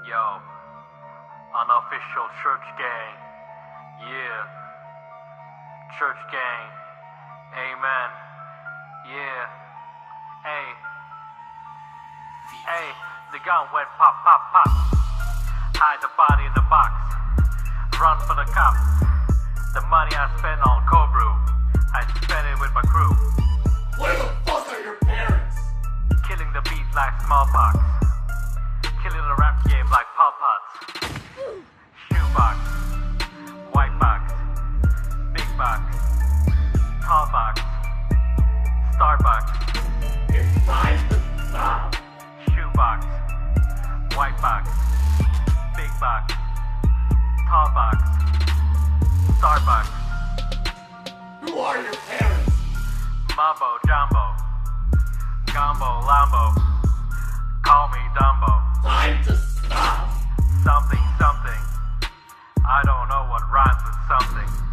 Yo, unofficial church gang. Yeah, church gang. Amen. Yeah. Hey. Hey, the gun went pop, pop, pop. Hide the body in the box. Run for the cops. The money I spent on cold brew, I spent it with my crew. Where the fuck are your parents? Killing the beat like smallpox. Killing the rap game like Pop Pots. Shoebox, white box, big box, tall box, Starbucks. It's time to stop. Shoebox, white box, big box, tall box, Starbucks. Who are your parents? Mumbo jumbo, gumbo lambo, call me Dumbo. Time to stop. Something, something. I don't know what rhymes with something.